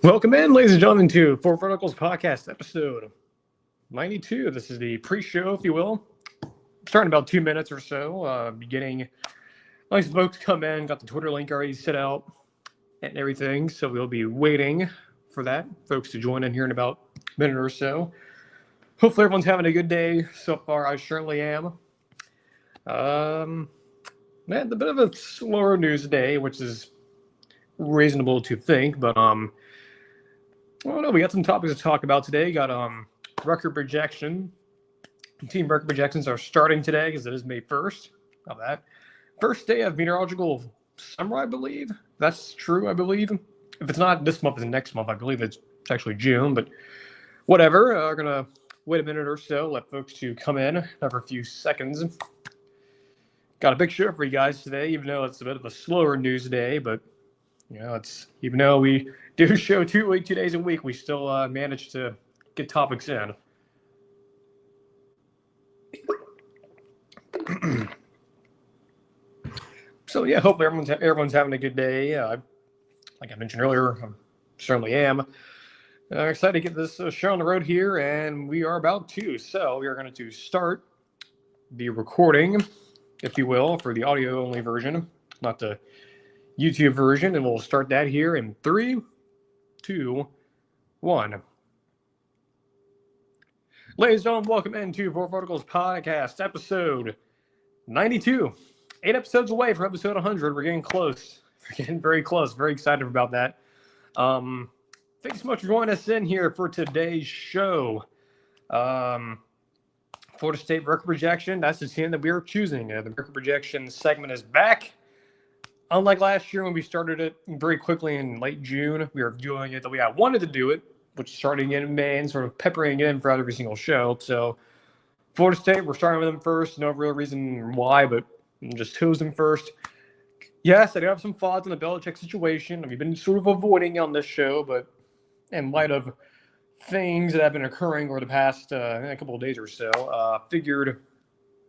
Welcome in, ladies and gentlemen, to Four Verticals Podcast, episode 92. This is the pre-show, if you will. Starting about 2 minutes or so. Beginning, some folks come in, got the Twitter link already set out and everything. So we'll be waiting for that, folks to join in here in about a minute or so. Hopefully everyone's having a good day so far. I certainly am. A bit of a slower news day, which is reasonable to think, but well, no, we got some topics to talk about today. Got record projection. Team record projections are starting today because it is May 1st. Of that first day of meteorological summer, I believe. That's true, I believe. If it's not this month, it's next month. I believe it's actually June, but whatever. We're gonna wait a minute or so, let folks to come in for a few seconds. Got a big show for you guys today, even though it's a bit of a slower news day, but it's even though we do show 2 days a week, we still manage to get topics in. So yeah, hopefully everyone's having a good day. Like I mentioned earlier, I certainly am. I'm excited to get this show on the road here, and we are about to. So we are going to start the recording, if you will, for the audio-only version, not the YouTube version, and we'll start that here in 3, 2, 1. Ladies and gentlemen, welcome into Four Verticals Podcast, episode 92. 8 episodes away from episode 100. We're getting close. We're getting very close. Very excited about that. Thanks so much for joining us in here for today's show. Florida State record projection. That's the team that we are choosing. The record projection segment is back. Unlike last year when we started it very quickly in late June, we were doing it that we wanted to do it, which starting in May and sort of peppering it in for every single show. So Florida State, we're starting with them first. No real reason why, but just chose them first. Yes, I do have some thoughts on the Belichick situation. We've been sort of avoiding on this show, but in light of things that have been occurring over the past a couple of days or so, figured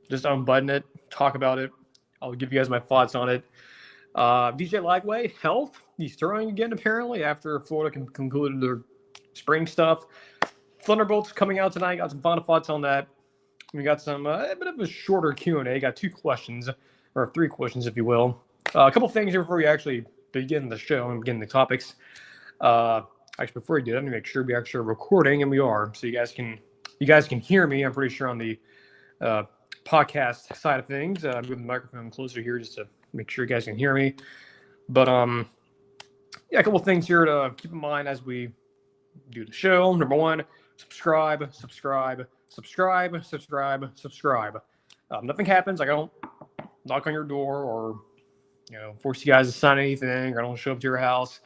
just unbutton it, talk about it. I'll give you guys my thoughts on it. DJ Lagway, health. He's throwing again, apparently, after Florida concluded their spring stuff. Thunderbolts coming out tonight. Got some final thoughts on that. We got some a bit of a shorter Q&A. Got 2 questions, or 3 questions, if you will. A couple things here before we actually begin the show and begin the topics. Actually, before we do that, let me make sure we actually are recording, and we are, so you guys can hear me. I'm pretty sure on the podcast side of things. Move the microphone closer here just to make sure you guys can hear me. But a couple things here to keep in mind as we do the show. Number 1, subscribe. Nothing happens. I don't knock on your door or force you guys to sign anything, or I don't show up to your house.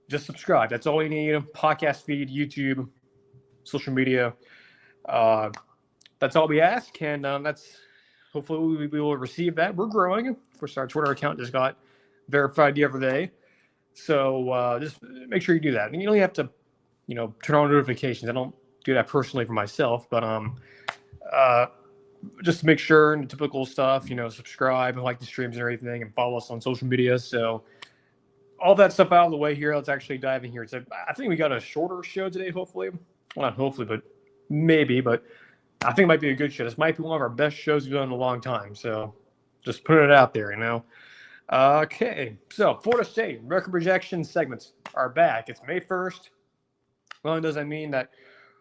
Just subscribe. That's all you need. Podcast feed, YouTube, social media. That's all we ask, and that's hopefully we will receive that. We're growing. Of course, our Twitter account just got verified the other day. So just make sure you do that. And you don't have to, turn on notifications. I don't do that personally for myself, but just to make sure, and the typical stuff, subscribe and like the streams and everything, and follow us on social media. So all that stuff out of the way here. Let's actually dive in here. So I think we got a shorter show today, hopefully. Well, not hopefully, but maybe. But I think it might be a good show. This might be one of our best shows we've done in a long time. So just putting it out there, Okay, so Florida State record projection segments are back. It's May 1st. Well, does that mean that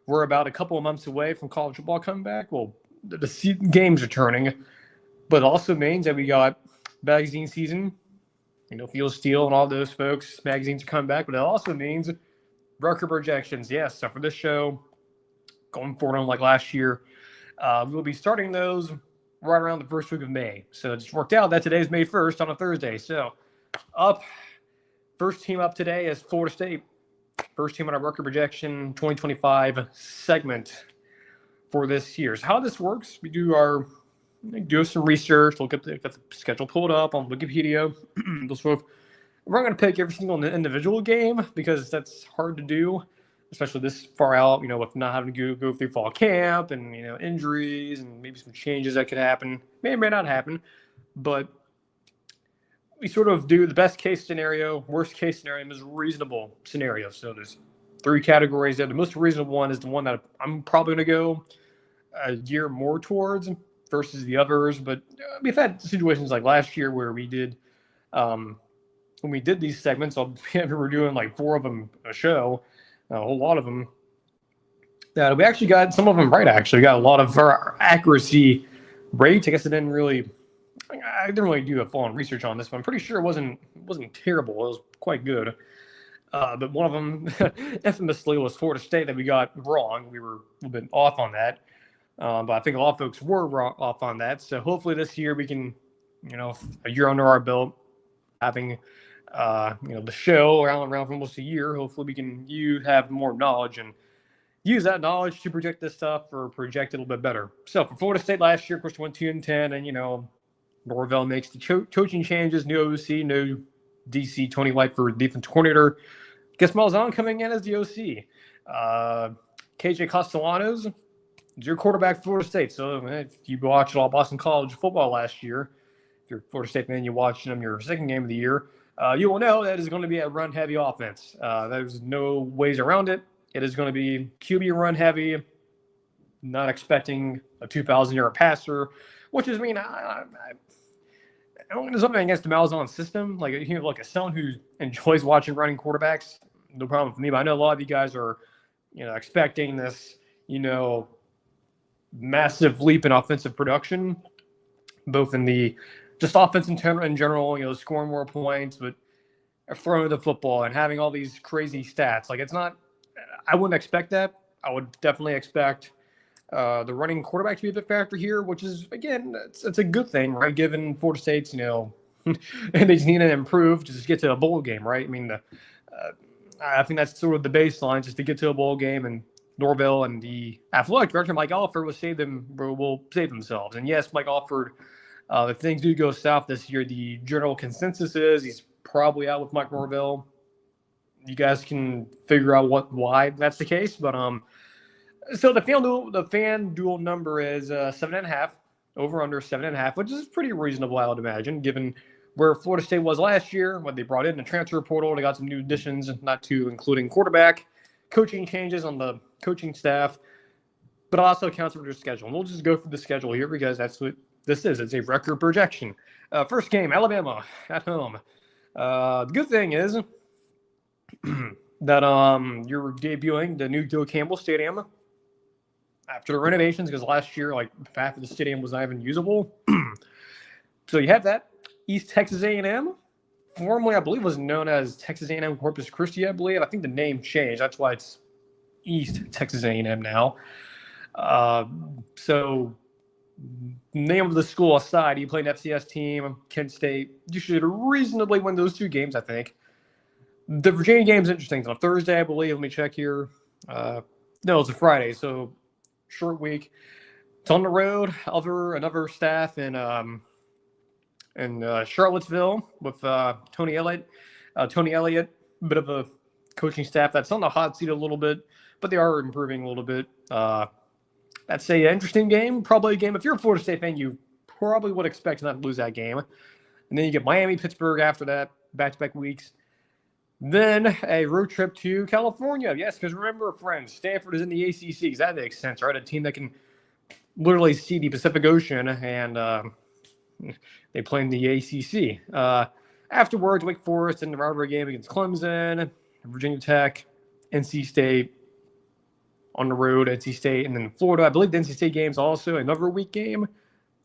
we're about a couple of months away from college football coming back? Well, the games are turning, but it also means that we got magazine season, Field Steel and all those folks. Magazines are coming back, but it also means record projections. Yes, so for this show, going forward on like last year, we'll be starting those right around the first week of May. So it just worked out that today's May 1st on a Thursday. So first team up today is Florida State. First team on our record projection 2025 segment for this year. So how this works, we do some research, look at the schedule pulled up on Wikipedia. We're not going to pick every single individual game because that's hard to do, especially this far out, with not having to go through fall camp and, injuries and maybe some changes that could happen. May or may not happen. But we sort of do the best case scenario, worst case scenario, and there's reasonable scenario. So there's 3 categories there. The most reasonable one is the one that I'm probably going to go a year more towards versus the others. But we've had situations like last year where we did, when we did these segments, we were doing like 4 of them a show, a whole lot of them. We actually got some of them right. Actually, we got a lot of our accuracy rate. I guess I didn't really do a full-on research on this, but I'm pretty sure it wasn't terrible. It was quite good. But one of them, infamously, was Florida State that we got wrong. We were a little bit off on that, but I think a lot of folks were off on that. So hopefully this year we can, a year under our belt, having the show around for almost a year. Hopefully we can have more knowledge and use that knowledge to project this stuff or project it a little bit better. So for Florida State last year, of course, went 2-10, and Norvell makes the coaching changes, new OC, no DC, Tony White for defense coordinator. Guess Malzahn coming in as the OC. KJ Castellanos is your quarterback for Florida State. So if you watched all Boston College football last year, if you're a Florida State fan, you watched them your second game of the year, you will know that is going to be a run-heavy offense. There's no ways around it. It is going to be QB run-heavy, not expecting a 2,000-yard passer, which is, I don't know something against the Malzahn system. Like as someone who enjoys watching running quarterbacks, no problem for me. But I know a lot of you guys are, expecting this, massive leap in offensive production, both in the just offense in general, scoring more points, but throwing the football and having all these crazy stats. Like, it's not. I wouldn't expect that. I would definitely expect the running quarterback to be a big factor here, which is, again, it's a good thing, right? Given Florida State's, and they just need to improve to just get to a bowl game, right? I think that's sort of the baseline, just to get to a bowl game, and Norvell and the athletic director, Mike Alford, will save themselves. And yes, Mike Alford, if things do go south this year, the general consensus is he's probably out with Mike Norvell. You guys can figure out why that's the case, but so the fan duel number is 7.5, over under 7.5, which is pretty reasonable, I would imagine, given where Florida State was last year, when they brought in the transfer portal. They got some new additions, including quarterback, coaching changes on the coaching staff, but also accounts for their schedule. And we'll just go through the schedule here because that's what this is. It's a record projection. First game, Alabama at home. The good thing is that you're debuting the new Joe Campbell Stadium after the renovations, because last year, like, half of the stadium was not even usable. So you have that. East Texas A&M, formerly, I believe, was known as Texas A&M Corpus Christi, I believe. I think the name changed. That's why it's East Texas A&M now. So name of the school aside, you play an FCS team, Kent State. You should reasonably win those 2 games, I think. The Virginia game is interesting. It's on a Thursday, I believe. Let me check here. No, it's a Friday, so short week. It's on the road. Another staff in Charlottesville with Tony Elliott. Tony Elliott, bit of a coaching staff that's on the hot seat a little bit, but they are improving a little bit. That's an interesting game. Probably a game. If you're a Florida State fan, you probably would expect not to lose that game. And then you get Miami, Pittsburgh after that, back-to-back weeks. Then a road trip to California. Yes, because remember, friends, Stanford is in the ACC. That makes sense, right? A team that can literally see the Pacific Ocean, and they play in the ACC. Afterwards, Wake Forest in the rivalry game against Clemson, Virginia Tech, NC State on the road, NC State, and then Florida. I believe the NC State game's also another week game.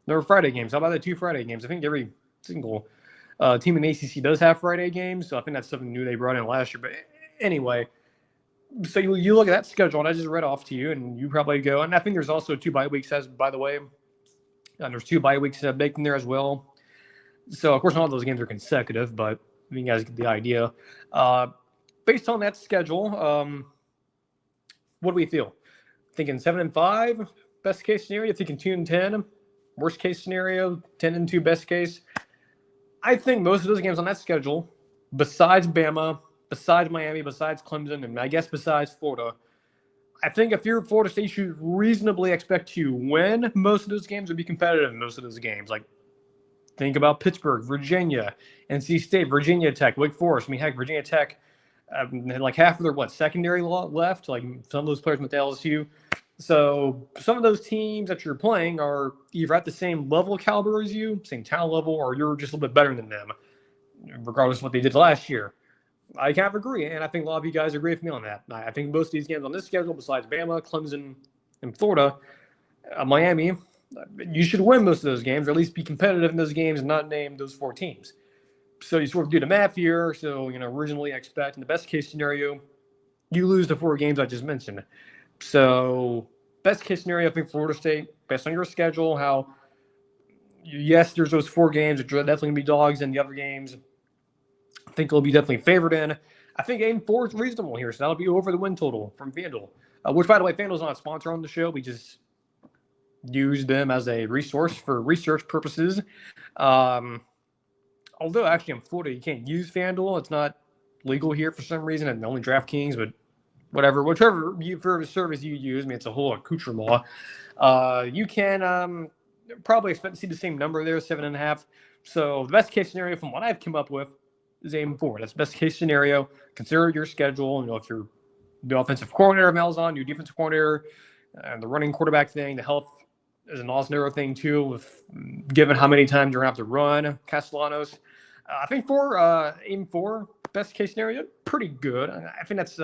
Another Friday games. How about the 2 Friday games? I think every single team in the ACC does have Friday games, so I think that's something new they brought in last year. But anyway, so you look at that schedule, and I just read off to you, and you probably go. And I think there's also 2 bye weeks, by the way. And there's 2 bye weeks baked in there as well. So, of course, not all those games are consecutive, but you guys get the idea. Based on that schedule, what do we feel? Thinking 7-5, best case scenario. Thinking 2-10, worst case scenario. 10-2, best case. I think most of those games on that schedule, besides Bama, besides Miami, besides Clemson, and I guess besides Florida, I think if you're Florida State, you should reasonably expect to win most of those games or be competitive in most of those games. Like, think about Pittsburgh, Virginia, NC State, Virginia Tech, Wake Forest. I mean, heck, Virginia Tech had like half of their secondary left. Like some of those players went to LSU. So some of those teams that you're playing are either at the same level of caliber as you, same talent level, or you're just a little bit better than them, regardless of what they did last year. I kind of agree, and I think a lot of you guys agree with me on that. I think most of these games on this schedule, besides Bama, Clemson, and Florida, Miami, you should win most of those games, or at least be competitive in those games and not name those 4 teams. So you sort of do the math here. So, originally I expect in the best case scenario, you lose the 4 games I just mentioned. So best case scenario, I think Florida State, based on your schedule, how, yes, there's those 4 games that are definitely going to be dogs, and the other games I think it'll be definitely favored in. I think 8-4 is reasonable here, so that'll be over the win total from FanDuel, which, by the way, FanDuel's not a sponsor on the show. We just use them as a resource for research purposes. Although, actually, in Florida, you can't use FanDuel. It's not legal here for some reason, and only DraftKings, but whichever service you use, I mean, it's a whole accoutrement law. You can probably expect to see the same number there, 7.5. So the best case scenario from what I've come up with is 8-4. That's the best case scenario. Consider your schedule. If you're the offensive coordinator, Malzahn, your defensive coordinator, the running quarterback thing, the health is an Osnero thing too, with given how many times you're going to have to run Castellanos. I think for 8-4, best case scenario, pretty good. I think that's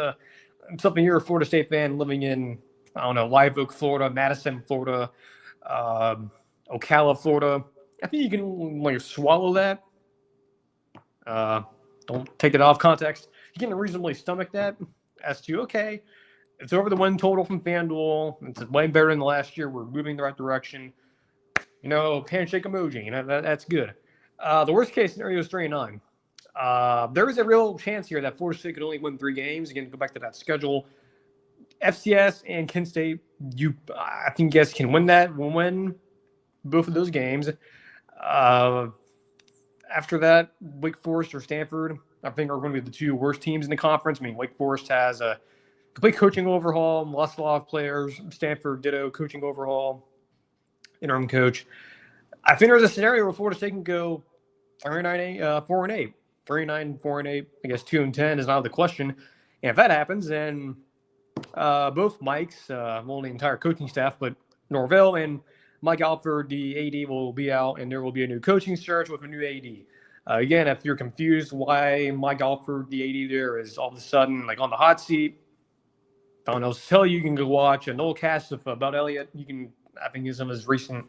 something you're a Florida State fan living in, I don't know, Live Oak, Florida, Madison, Florida, Ocala, Florida. I think you can swallow that. Don't take it off context. You can reasonably stomach that as to, okay, it's over the win total from FanDuel. It's way better than the last year. We're moving in the right direction. Handshake emoji. That's good. The worst case scenario is 3-9. There is a real chance here that Florida State could only win 3 games. Again, go back to that schedule. FCS and Kent State, I think you guys can win that. We'll win both of those games. After that, Wake Forest or Stanford, I think are going to be the 2 worst teams in the conference. I mean, Wake Forest has a complete coaching overhaul, lost a lot of players. Stanford, ditto, coaching overhaul, interim coach. I think there's a scenario where Florida State can go 4-8. 39, 4-8. I guess 2-10 is not the question. And if that happens, then both Mikes, well, the entire coaching staff, but Norvell and Mike Alford, the AD, will be out, and there will be a new coaching search with a new AD. Again, if you're confused why Mike Alford, the AD there, is all of a sudden on the hot seat, I don't know. Tell you can go watch an old cast about Elliott. You can, I think, some of his recent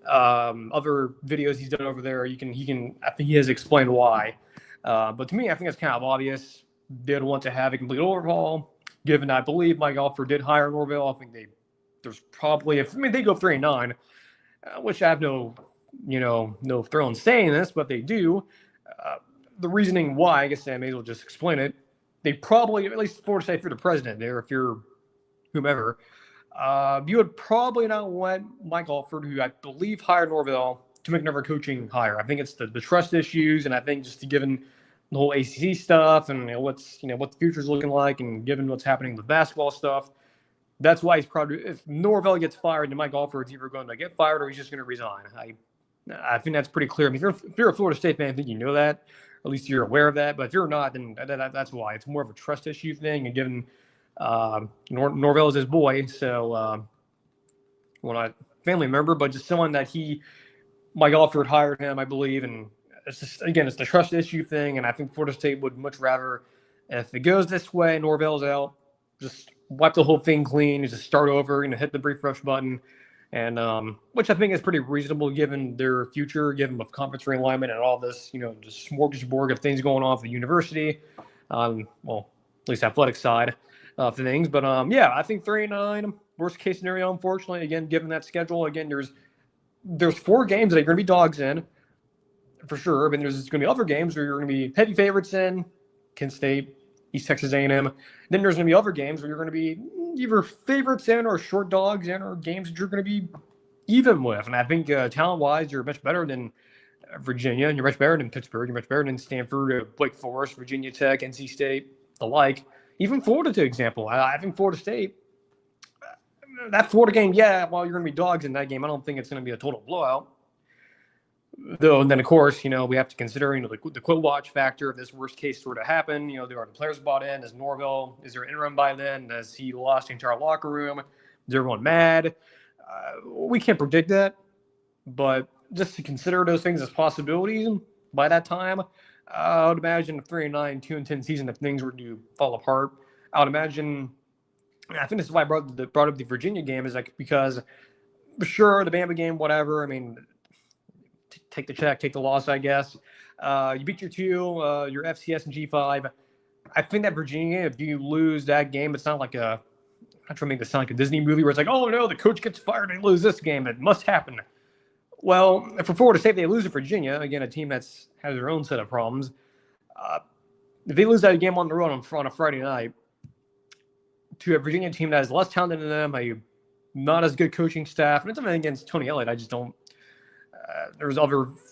other videos he's done over there. I think he has explained why. But to me, I think it's kind of obvious. They'd want to have a complete overhaul. Given I believe Mike Alford did hire Norvell, I think there's probably they go 3-9, which I have no thrill in saying this, but they do. The reasoning why, I guess I may as well just explain it. They probably, at least Florida State, if you're the president there, if you're whomever, you would probably not want Mike Alford, who I believe hired Norvell, to make another coaching hire. I think it's the trust issues, and I think just given the whole ACC stuff and what the future's looking like, and given what's happening with basketball stuff, that's why he's probably, if Norvell gets fired, then Mike Alford's either going to get fired or he's just going to resign. I think that's pretty clear. I mean, if you're a Florida State fan, I think you know that. At least you're aware of that. But if you're not, then that's why. It's more of a trust issue thing. And given Norvell is his boy, so well, not family member, but just someone that Mike Alford hired him, I believe. And it's just, again, it's the trust issue thing. And I think Florida State would much rather, if it goes this way, Norvell's out, just wipe the whole thing clean, just start over, hit the refresh button. And which I think is pretty reasonable given their future, given with conference realignment and all this, just smorgasbord of things going on for the university. Well, at least athletic side of things. But yeah, I think 3-9, worst case scenario, unfortunately. Again, given that schedule, again, there's 4 games that you're going to be dogs in, for sure. I mean, there's going to be other games where you're going to be heavy favorites in, Kent State, East Texas A&M. Then there's going to be other games where you're going to be either favorites in or short dogs in, or games that you're going to be even with. And I think talent-wise, you're much better than Virginia, and you're much better than Pittsburgh, you're much better than Stanford, Wake Forest, Virginia Tech, NC State, the like. Even Florida, to example. I think Florida State, that Florida game, yeah, while you're going to be dogs in that game, I don't think it's going to be a total blowout. Though, and then of course, we have to consider, the quit watch factor if this worst case were to happen. There are the players bought in. Is Norvell? Is there an interim by then? Has he lost the entire locker room? Is everyone mad? We can't predict that, but just to consider those things as possibilities by that time, I would imagine a 3-9, 2-10 season if things were to fall apart. I would imagine. I think this is why I brought up the Virginia game, is like, because sure, the Bama game, whatever. I mean, take the check, take the loss, I guess. You beat your your FCS and G5. I think that Virginia game, if you lose that game, it's not like I'm not trying to make this sound like a Disney movie where it's like, oh no, the coach gets fired and lose this game. It must happen. Well, for Florida State, they lose to Virginia, again, a team that's has their own set of problems. If they lose that game on the road on a Friday night to a Virginia team that has less talent than them, a not as good coaching staff, and it's something against Tony Elliott, I just don't.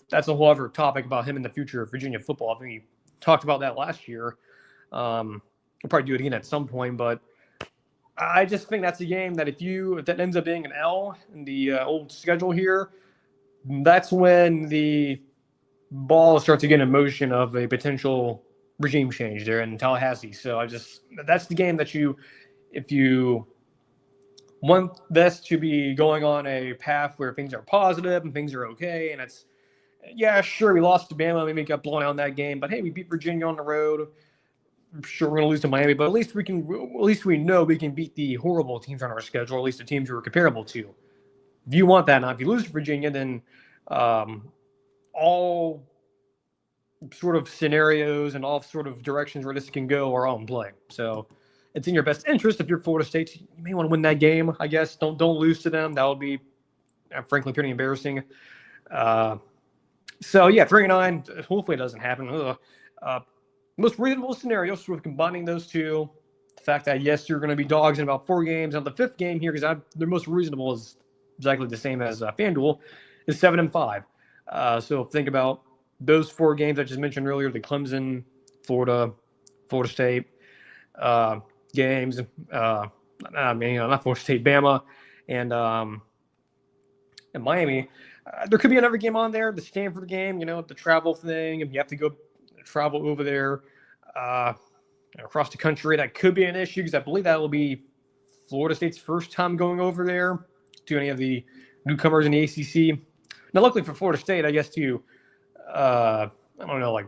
That's a whole other topic about him in the future of Virginia football. I think he talked about that last year. We'll probably do it again at some point, but I just think that's a game that if that ends up being an L in the old schedule here, that's when the ball starts to get in motion of a potential regime change there in Tallahassee. So that's the game that if you want this to be going on a path where things are positive and things are okay, and it's, yeah, sure, we lost to Bama, maybe got blown out in that game, but hey, we beat Virginia on the road. I'm sure we're going to lose to Miami, but at least we know we can beat the horrible teams on our schedule, or at least the teams we're comparable to. If you want that, now if you lose to Virginia, then all sort of scenarios and all sort of directions where this can go are all in play. So it's in your best interest if you're Florida State. You may want to win that game, I guess. Don't lose to them. That would be, frankly, pretty embarrassing. So, yeah, 3-9. Hopefully it doesn't happen. Most reasonable scenario, sort of combining those two, the fact that, yes, you're going to be dogs in about 4 games. On the 5th game here, because the most reasonable is exactly the same as FanDuel, is 7-5. So think about those 4 games I just mentioned earlier, the Clemson, Florida State games, not Florida State, Bama, and Miami. There could be another game on there, the Stanford game, the travel thing, if you have to go travel over there across the country. That could be an issue because I believe that will be Florida State's first time going over there to any of the newcomers in the ACC. Now, luckily for Florida State, I guess I don't know, like,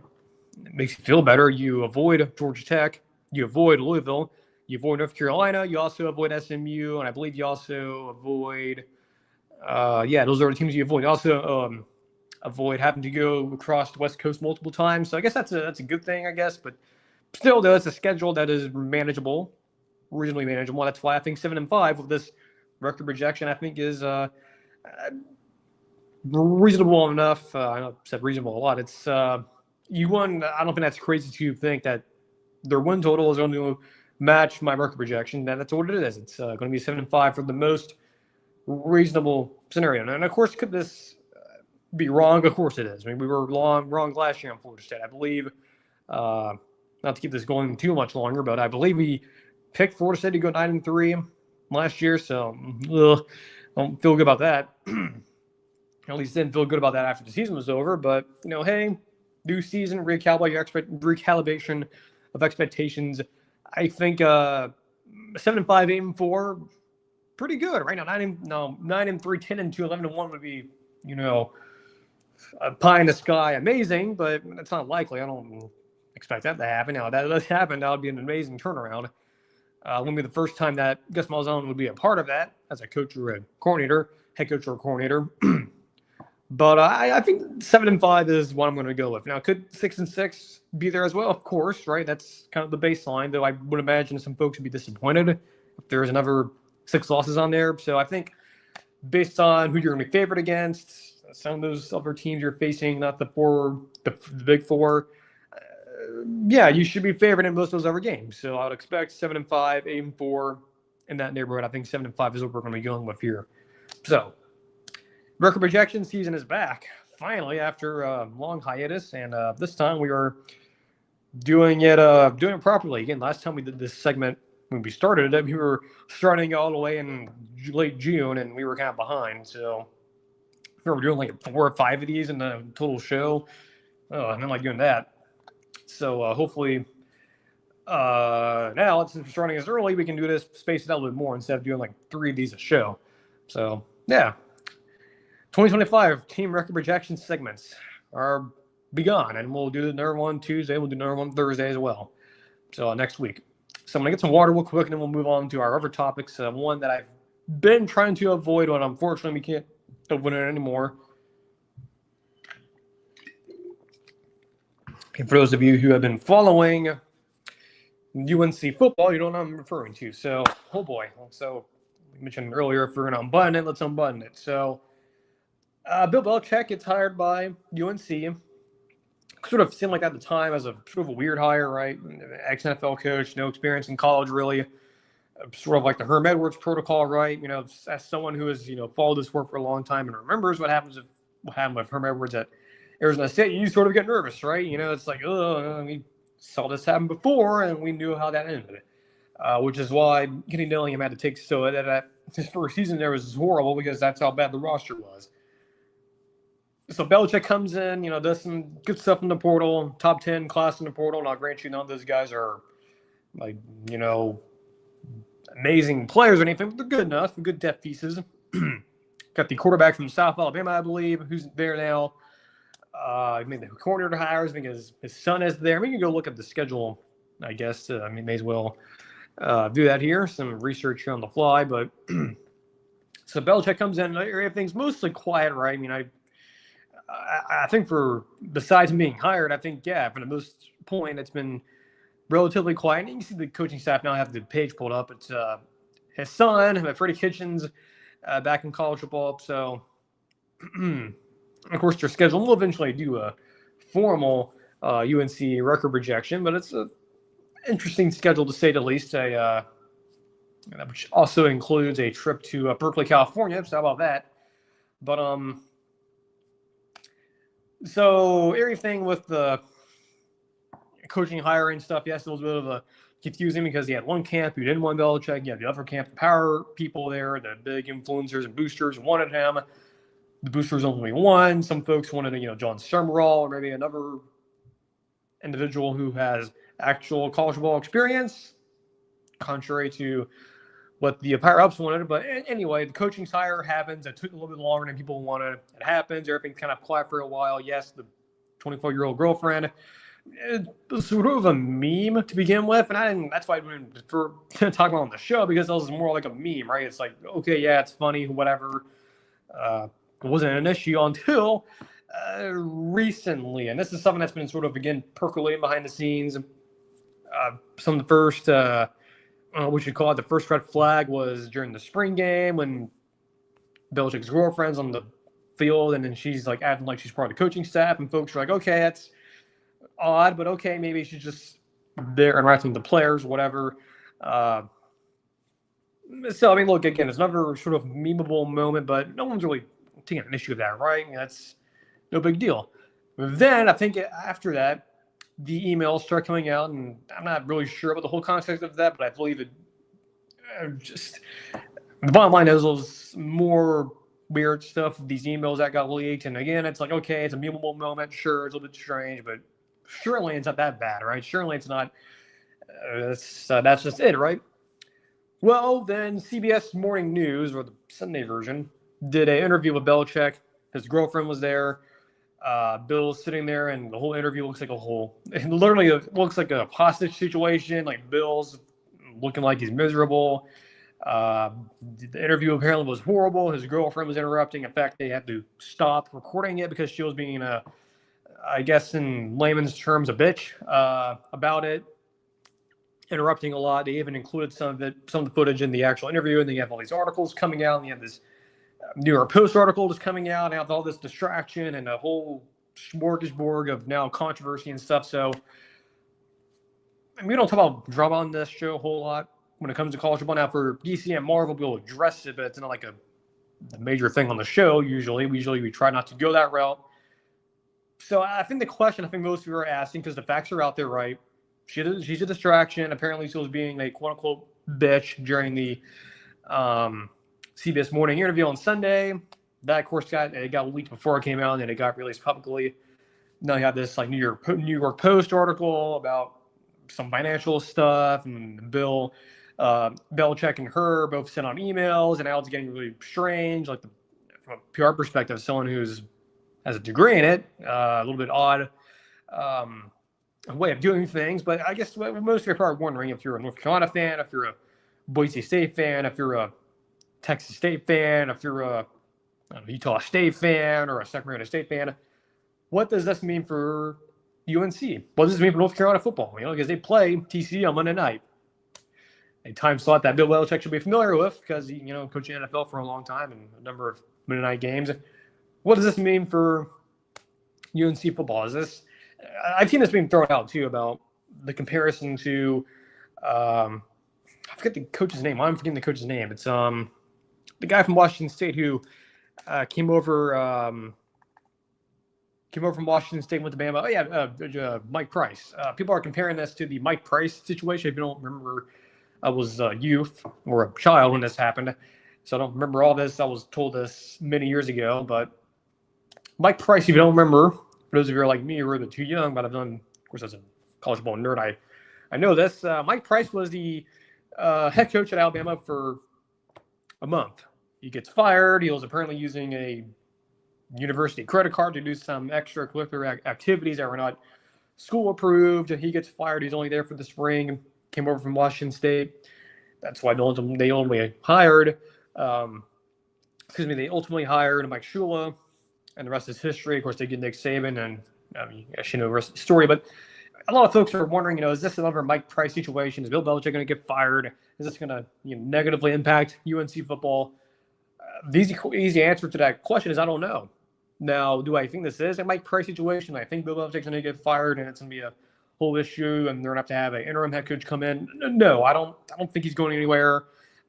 it makes you feel better. You avoid Georgia Tech, you avoid Louisville, you avoid North Carolina, you also avoid SMU, and I believe you also avoid, those are the teams you avoid. You also avoid having to go across the West Coast multiple times. So I guess that's a good thing, I guess. But still, though, it's a schedule that is manageable, reasonably manageable. That's why I think 7-5 with this record projection, I think, is reasonable enough. I know I've said reasonable a lot. It's I don't think that's crazy to think that their win total is going to match my record projection. That's what it is. It's going to be 7-5 for the most reasonable scenario. And of course, could this be wrong? Of course it is. I mean, we were wrong last year on Florida State. I believe, not to keep this going too much longer, but I believe we picked Florida State to go 9-3 last year. So, don't feel good about that. At least didn't feel good about that after the season was over. But, hey, new season, recalibration of expectations. I think 7-5, 8-4, pretty good right now. 9-3, 10-2, 11-1 would be, a pie in the sky, amazing, but that's not likely. I don't expect that to happen. Now, if that does happen, that would be an amazing turnaround. Wouldn't be the first time that Gus Malzahn would be a part of that as a coach or a coordinator, head coach or coordinator. But I think 7-5 is what I'm going to go with. Now, could 6-6 be there as well? Of course, right? That's kind of the baseline, though I would imagine some folks would be disappointed if there's another 6 losses on there. So I think based on who you're going to be favored against, some of those other teams you're facing, not the big 4, you should be favored in most of those other games. So I would expect 7-5, 8-4 in that neighborhood. I think 7-5 is what we're going to be going with here. So record projection season is back finally after a long hiatus, and this time we are doing it properly. Again, last time we did this segment when we started it, we were starting all the way in late June, and we were kind of behind. So we're doing like 4 or 5 of these in the total show. Oh, I don't like doing that. So hopefully now, since we're starting this early, we can do this spaced out a little bit more instead of doing like 3 of these a show. So yeah, 2025 team record projection segments are begun, and we'll do another one Tuesday. We'll do another one Thursday as well. So next week. So I'm gonna get some water real quick, and then we'll move on to our other topics. One that I've been trying to avoid, but unfortunately we can't avoid it anymore. And for those of you who have been following UNC football, you know what I'm referring to. So, oh boy. So, we mentioned earlier, if we're going to unbutton it, let's unbutton it. So, Bill Belichick gets hired by UNC. Sort of seemed like at the time as a sort of a weird hire, right? Ex-NFL coach, no experience in college, really. Sort of like the Herm Edwards protocol, right? You know, as someone who has, followed this work for a long time and remembers what happened with Herm Edwards at Arizona State, you sort of get nervous, right? It's like, oh, we saw this happen before, and we knew how that ended. Which is why Kenny Dillingham had to take that his first season there was horrible because that's how bad the roster was. So Belichick comes in, does some good stuff in the portal, top 10 class in the portal, and I'll grant you none of those guys are like, amazing players or anything, but they're good enough, good depth pieces. Got the quarterback from South Alabama, I believe, who's there now. I mean, the coordinator hires because his son is there. We can go look at the schedule, I guess. May as well do that here. Some research here on the fly. But so Belichick comes in. Everything's mostly quiet, right? I think besides him being hired, I think, for the most point, it's been relatively quiet. And you can see the coaching staff now have the page pulled up. It's his son, Freddie Kitchens, back in college football. So, of course, their schedule will eventually do a formal UNC record projection, but it's an interesting schedule to say the least. Which also includes a trip to Berkeley, California. So how about that? But so everything with the coaching, hiring stuff, yes, it was a bit of a confusing because you had one camp who didn't want Belichick, you had the other camp, the power people there, the big influencers and boosters wanted him. The boosters only won. Some folks wanted, John Summerall or maybe another individual who has actual college football experience, contrary to what the higher-ups wanted. But anyway, the coaching hire happens. It took a little bit longer than people wanted. It happens. Everything's kind of quiet for a while. Yes, the 24-year-old girlfriend. It was sort of a meme to begin with, and that's why I didn't prefer to talk about it on the show, because it was more like a meme, right? It's like, okay, yeah, it's funny, whatever. It wasn't an issue until recently, and this is something that's been sort of, again, percolating behind the scenes. Some of the first, what you call it, the first red flag was during the spring game when Belichick's girlfriend's on the field, and then she's like acting like she's part of the coaching staff, and folks are like, okay, that's odd, but okay, maybe she's just there interacting with the players, whatever. So, look, again, it's another sort of memeable moment, but no one's really taking an issue of that, right? That's no big deal. But then I think after that, the emails start coming out, and I'm not really sure about the whole context of that, but I believe it just the bottom line is there's more weird stuff, these emails that got leaked. And again, it's like, okay, it's a memeable moment. Sure, it's a little bit strange, but surely it's not that bad, right? Surely it's not. That's just it, right? Well, then CBS Morning News, or the Sunday version, did an interview with Belichick. His girlfriend was there. Bill's sitting there, and the whole interview looks like it literally looks like a hostage situation. Like Bill's looking like he's miserable. The interview apparently was horrible. His girlfriend was interrupting. In fact, they had to stop recording it because she was being, I guess in layman's terms, a bitch about it. Interrupting a lot. They even included some of the footage in the actual interview, and then you have all these articles coming out, and you have this New York Post article just coming out, and have all this distraction and a whole smorgasbord of now controversy and stuff. So we don't talk about drama on this show a whole lot when it comes to college football. Now for DC and Marvel, we'll address it, but it's not like a major thing on the show. Usually we try not to go that route. So I think the question most people are asking, because the facts are out there, right? She's a distraction. Apparently, she was being a quote-unquote bitch during the CBS Morning interview on Sunday. That, of course, got leaked before it came out, and then it got released publicly. Now you have this like New York Post article about some financial stuff, and Belichick and her both sent on emails, and now it's getting really strange. Like from a PR perspective, someone who's has a degree in it, a little bit odd way of doing things. But I guess most of you are probably wondering if you're a North Carolina fan, if you're a Boise State fan, if you're a Texas State fan, if you're a Utah State fan or a Sacramento State fan, what does this mean for UNC? What does this mean for North Carolina football? Because they play TCU on Monday night, a time slot that Bill Belichick should be familiar with because he, coaching NFL for a long time and a number of Monday night games. What does this mean for UNC football? I've seen this being thrown out too about the comparison to I forget the coach's name. I'm forgetting the coach's name. It's the guy from Washington State who came over from Washington State, went to Bama. Oh yeah, Mike Price. People are comparing this to the Mike Price situation. If you don't remember, I was a youth or a child when this happened, so I don't remember all this. I was told this many years ago, but Mike Price, if you don't remember, for those of you who are like me, who are a bit too young, but I've done, of course, as a college football nerd, I know this. Mike Price was the head coach at Alabama for a month. He gets fired. He was apparently using a university credit card to do some extracurricular activities that were not school approved, and he gets fired. He's only there for the spring. Came over from Washington State. That's why they ultimately hired. They ultimately hired Mike Shula, and the rest is history. Of course, they get Nick Saban, and you should know the rest of the story. But a lot of folks are wondering, is this another Mike Price situation? Is Bill Belichick going to get fired? Is this going to negatively impact UNC football? The easy answer to that question is I don't know. Now, do I think this is a Mike Price situation? I think Bill Belichick's going to get fired, and it's going to be a whole issue, and they're going to have an interim head coach come in. No, I don't think he's going anywhere.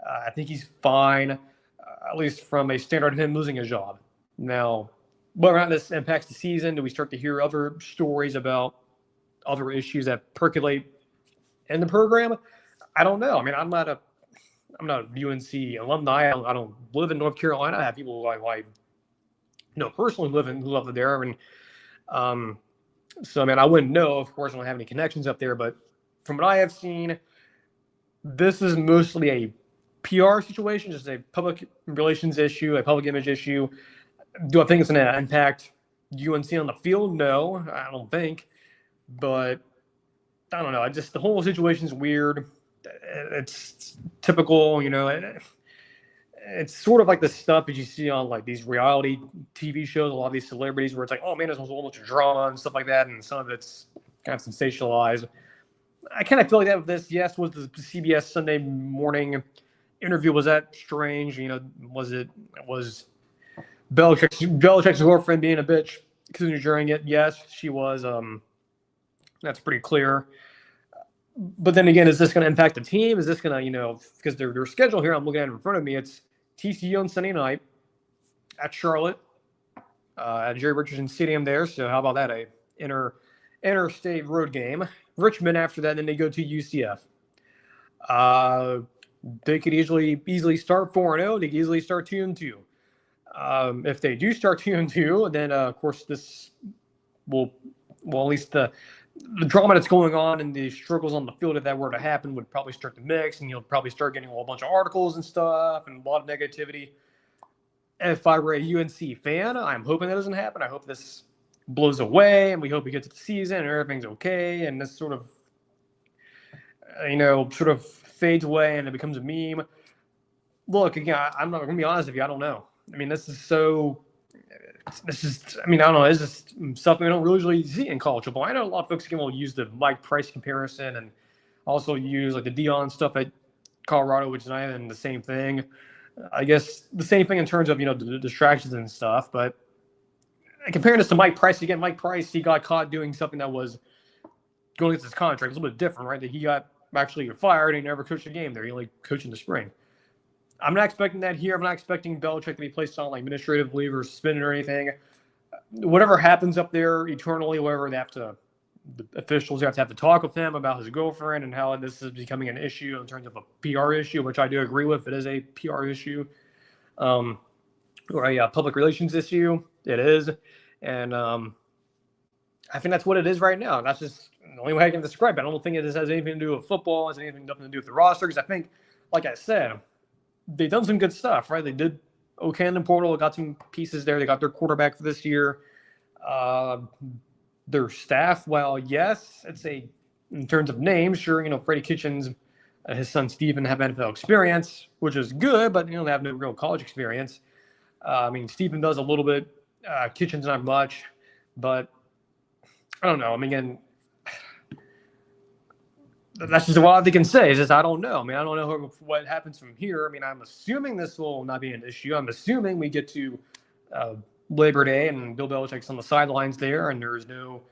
I think he's fine, at least from a standard of him losing his job. Now, whether or not this impacts the season, do we start to hear other stories about other issues that percolate in the program? I don't know. I mean, I'm not a UNC alumni. I don't live in North Carolina. I have people who I personally who live there, and so I mean, I wouldn't know. Of course, I don't have any connections up there, but from what I have seen, this is mostly a PR situation, just a public relations issue, a public image issue. Do I think it's going to impact UNC on the field? No, I don't think. But I don't know. The whole situation is weird. It's typical, it's sort of like the stuff that you see on like these reality TV shows, a lot of these celebrities where it's like, oh man, there's a whole bunch of drama and stuff like that, and some of it's kind of sensationalized. I kind of feel like that with this. Yes, was the CBS Sunday morning interview, was that strange? Was Belichick's girlfriend being a bitch during it? Yes, she was. That's pretty clear. But then again, is this going to impact the team? Is this going to, because their schedule here, I'm looking at it in front of me, it's TCU on Sunday night at Charlotte, at Jerry Richardson Stadium there. So how about that? A interstate road game. Richmond after that, and then they go to UCF. They could easily start 4-0. They could easily start 2-2. If they do start 2-2, then of course this will at least the drama that's going on and the struggles on the field, if that were to happen, would probably start to mix, and you'll probably start getting a whole bunch of articles and stuff and a lot of negativity. If I were a UNC fan, I'm hoping that doesn't happen. I hope this blows away, and we hope we get to the season and everything's okay, and this sort of fades away and it becomes a meme. Look, again, I'm not going to be honest with you. I don't know. I mean, I don't know. It's just something we don't usually see in college football. I know a lot of folks will use the Mike Price comparison and also use like the Deion stuff at Colorado, which is not even the same thing. I guess the same thing in terms of, the distractions and stuff. But comparing this to Mike Price, again, Mike Price, he got caught doing something that was going against his contract. It's a little bit different, right? That he got actually fired and he never coached a game there. He only coached in the spring. I'm not expecting that here. I'm not expecting Belichick to be placed on like administrative leave or suspended or anything. Whatever happens up there eternally, whatever the officials have to talk with him about his girlfriend and how this is becoming an issue in terms of a PR issue, which I do agree with. It is a PR issue. or a public relations issue. It is. And I think that's what it is right now. That's just the only way I can describe it. I don't think it has anything to do with football. It has nothing to do with the roster. Because I think, like I said, they've done some good stuff, right? They did okay in the portal. Got some pieces there. They got their quarterback for this year. Their staff, well, yes, I'd say in terms of names, sure, Freddie Kitchens, his son Steven have NFL experience, which is good, but, they have no real college experience. Steven does a little bit. Kitchens not much. But I don't know. Again, that's just all they can say. Is just I don't know. I don't know what happens from here. I'm assuming this will not be an issue. I'm assuming we get to Labor Day and Bill Belichick's on the sidelines there, and there's no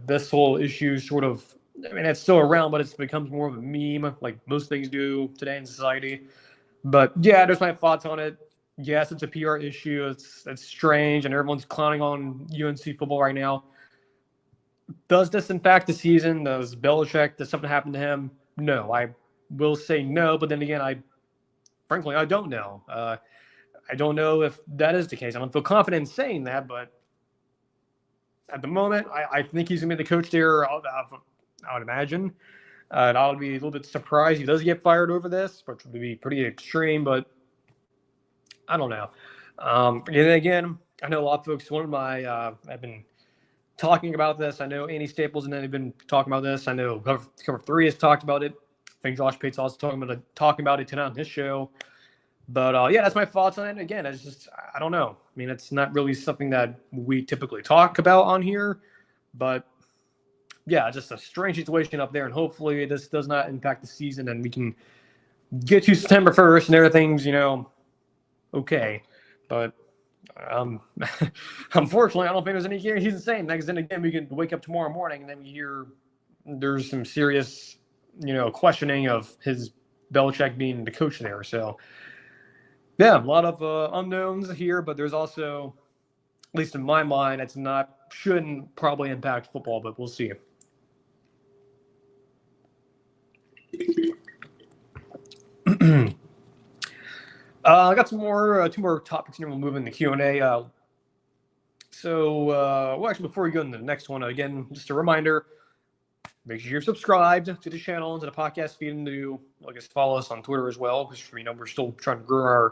this whole issue sort of. It's still around, but it becomes more of a meme, like most things do today in society. But yeah, there's my thoughts on it. Yes, it's a PR issue. It's strange, and everyone's clowning on UNC football right now. Does this impact the season? Does something happen to him? No, I will say no. But then again, frankly, I don't know. I don't know if that is the case. I don't feel confident in saying that, but at the moment, I think he's going to be the coach there. I would imagine. I would be a little bit surprised he does get fired over this, which would be pretty extreme, but I don't know. And again, I know a lot of folks, I've been talking about this. I know Andy Staples and then they've been talking about this. I know Cover 3 has talked about it. I think Josh Pate's also talking about it tonight on his show. But yeah, that's my thoughts on it. Again, it's just, I don't know. It's not really something that we typically talk about on here, but yeah, just a strange situation up there. And hopefully this does not impact the season and we can get to September 1st and everything's, okay. But unfortunately, I don't think there's any guarantees the same. Because then again, we can wake up tomorrow morning and then we hear there's some serious, questioning of his Belichick being the coach there. So, yeah, a lot of unknowns here, but there's also, at least in my mind, shouldn't probably impact football, but we'll see. I got two more topics here. We'll move in the Q&A. Actually, before we go into the next one, again, just a reminder, make sure you're subscribed to the channel and to the podcast feed, and follow us on Twitter as well, because we're still trying to grow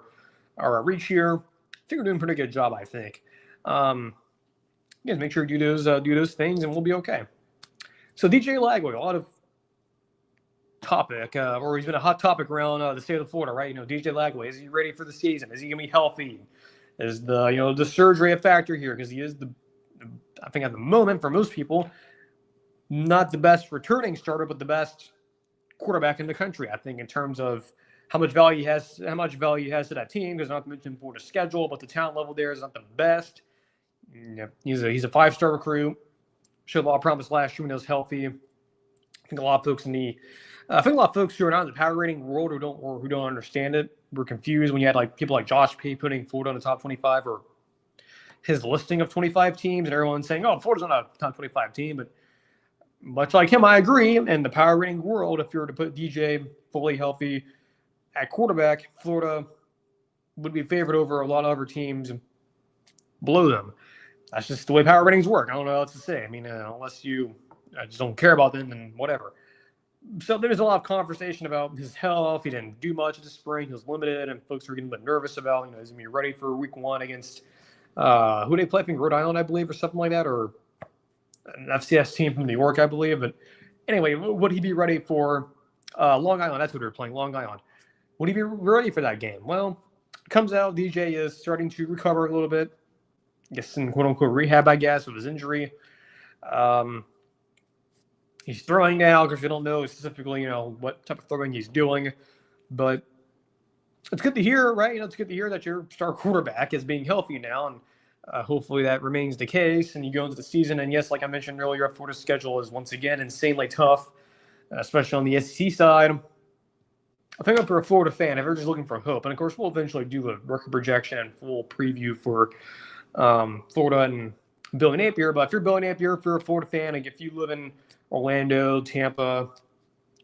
our reach here. I think we're doing a pretty good job, I think. Make sure you do those things, and we'll be okay. So DJ Lagway, a lot of topic, or he's been a hot topic around the state of Florida, right? DJ Lagway, is he ready for the season? Is he gonna be healthy? Is the surgery a factor here? Because he is I think at the moment for most people, not the best returning starter, but the best quarterback in the country. I think in terms of how much value he has to that team. Because not to mention Florida's schedule, but the talent level there is not the best. He's a 5-star recruit. Showed a lot of promise last year when he was healthy. I think a lot of folks who are not in the power rating world who don't understand it were confused when you had people like Josh P putting Florida on the top 25 or his listing of 25 teams, and everyone's saying, "Oh, Florida's not a top 25 team." But much like him, I agree. In the power rating world, if you were to put DJ fully healthy at quarterback, Florida would be favored over a lot of other teams below them. That's just the way power ratings work. I don't know what else to say. Unless you just don't care about them, then whatever. So there's a lot of conversation about his health. He didn't do much in the spring. He was limited, and folks were getting a bit nervous about, is he going to be ready for week 1 against who they play? I think Rhode Island, I believe, or something like that, or an FCS team from New York, I believe. But anyway, would he be ready for Long Island? That's what they're playing, Long Island. Would he be ready for that game? Well, it comes out DJ is starting to recover a little bit. I guess in quote-unquote rehab, with his injury. He's throwing now because we don't know specifically, what type of throwing he's doing. But it's good to hear, right? It's good to hear that your star quarterback is being healthy now. And hopefully that remains the case. And you go into the season. And yes, like I mentioned earlier, Florida's schedule is once again insanely tough, especially on the SEC side. I think I'm for a Florida fan, if you're just looking for hope. And of course, we'll eventually do a record projection and full preview for Florida and Billy Napier. But if you're Billy Napier, if you're a Florida fan, if you live in Orlando, Tampa,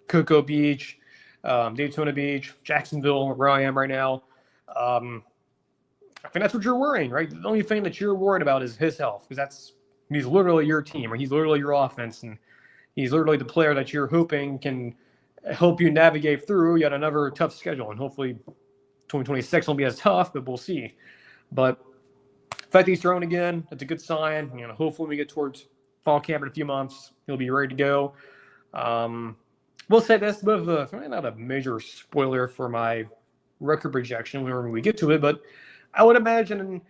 Cocoa Beach, Daytona Beach, Jacksonville, where I am right now, I think that's what you're worrying, right? The only thing that you're worried about is his health, because he's literally your team, or he's literally your offense, and he's literally the player that you're hoping can help you navigate through yet another tough schedule. And hopefully 2026 won't be as tough, but we'll see. But the fact that he's thrown again, that's a good sign. Hopefully when we get towards fall camp in a few months, he'll be ready to go. We'll say this, but not a major spoiler for my record projection whenever we get to it, but I would imagine,